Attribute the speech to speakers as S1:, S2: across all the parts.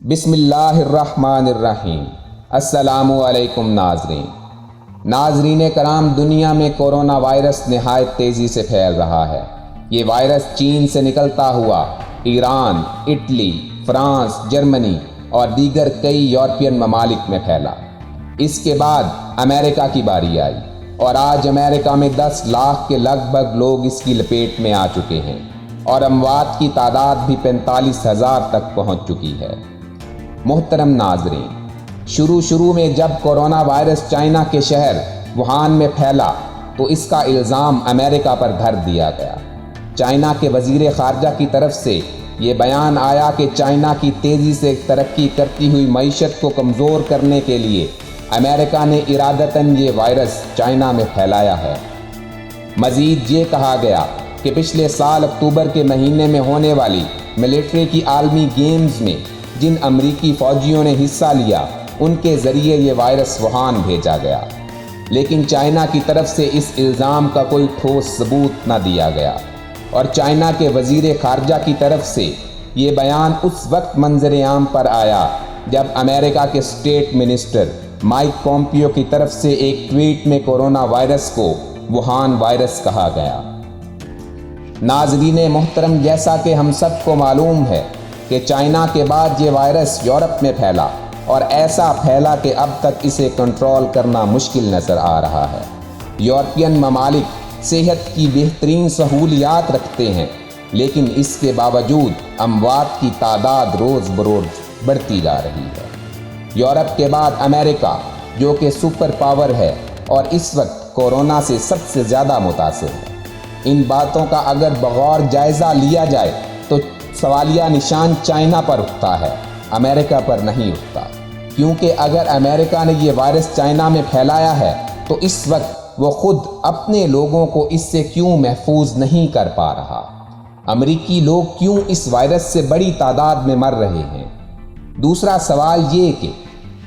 S1: بسم اللہ الرحمن الرحیم۔ السلام علیکم ناظرین کرام، دنیا میں کورونا وائرس نہایت تیزی سے پھیل رہا ہے۔ یہ وائرس چین سے نکلتا ہوا ایران، اٹلی، فرانس، جرمنی اور دیگر کئی یورپین ممالک میں پھیلا۔ اس کے بعد امریکہ کی باری آئی اور آج امریکہ میں 10 لاکھ کے لگ بھگ لوگ اس کی لپیٹ میں آ چکے ہیں اور اموات کی تعداد بھی 45,000 تک پہنچ چکی ہے۔ محترم ناظرین، شروع میں جب کورونا وائرس چائنا کے شہر ووہان میں پھیلا تو اس کا الزام امریکہ پر دھر دیا گیا۔ چائنا کے وزیر خارجہ کی طرف سے یہ بیان آیا کہ چائنا کی تیزی سے ترقی کرتی ہوئی معیشت کو کمزور کرنے کے لیے امریکہ نے ارادتاً یہ وائرس چائنا میں پھیلایا ہے۔ مزید یہ کہا گیا کہ پچھلے سال اکتوبر کے مہینے میں ہونے والی ملٹری کی عالمی گیمز میں جن امریکی فوجیوں نے حصہ لیا ان کے ذریعے یہ وائرس ووہان بھیجا گیا، لیکن چائنا کی طرف سے اس الزام کا کوئی ٹھوس ثبوت نہ دیا گیا اور چائنا کے وزیر خارجہ کی طرف سے یہ بیان اس وقت منظر عام پر آیا جب امریکہ کے اسٹیٹ منسٹر مائک پومپیو کی طرف سے ایک ٹویٹ میں کورونا وائرس کو ووہان وائرس کہا گیا۔ ناظرین محترم، جیسا کہ ہم سب کو معلوم ہے کہ چائنا کے بعد یہ وائرس یورپ میں پھیلا اور ایسا پھیلا کہ اب تک اسے کنٹرول کرنا مشکل نظر آ رہا ہے۔ یورپین ممالک صحت کی بہترین سہولیات رکھتے ہیں، لیکن اس کے باوجود اموات کی تعداد روز بروز بڑھتی جا رہی ہے۔ یورپ کے بعد امریکہ، جو کہ سپر پاور ہے اور اس وقت کورونا سے سب سے زیادہ متاثر ہے، ان باتوں کا اگر بغور جائزہ لیا جائے تو سوالیہ نشان چائنا پر اٹھتا ہے، امریکہ پر نہیں اٹھتا، کیونکہ اگر امریکہ نے یہ وائرس چائنا میں پھیلایا ہے تو اس وقت وہ خود اپنے لوگوں کو اس سے کیوں محفوظ نہیں کر پا رہا؟ امریکی لوگ کیوں اس وائرس سے بڑی تعداد میں مر رہے ہیں؟ دوسرا سوال یہ کہ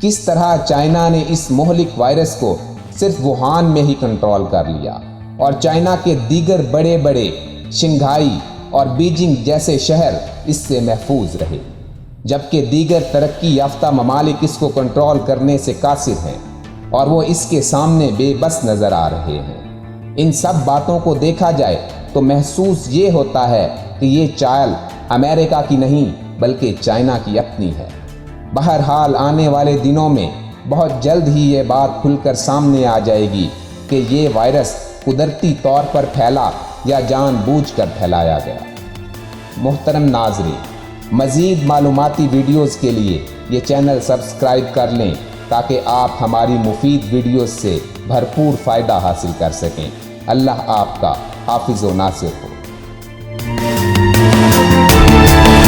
S1: کس طرح چائنا نے اس مہلک وائرس کو صرف ووہان میں ہی کنٹرول کر لیا اور چائنا کے دیگر بڑے بڑے شنگھائی اور بیجنگ جیسے شہر اس سے محفوظ رہے، جبکہ دیگر ترقی یافتہ ممالک اس کو کنٹرول کرنے سے قاصر ہیں اور وہ اس کے سامنے بے بس نظر آ رہے ہیں۔ ان سب باتوں کو دیکھا جائے تو محسوس یہ ہوتا ہے کہ یہ چال امریکہ کی نہیں بلکہ چائنا کی اپنی ہے۔ بہرحال آنے والے دنوں میں بہت جلد ہی یہ بات کھل کر سامنے آ جائے گی کہ یہ وائرس قدرتی طور پر پھیلا یا جان بوجھ کر پھیلایا گیا۔ محترم ناظرین، مزید معلوماتی ویڈیوز کے لیے یہ چینل سبسکرائب کر لیں تاکہ آپ ہماری مفید ویڈیوز سے بھرپور فائدہ حاصل کر سکیں۔ اللہ آپ کا حافظ و ناصر ہو۔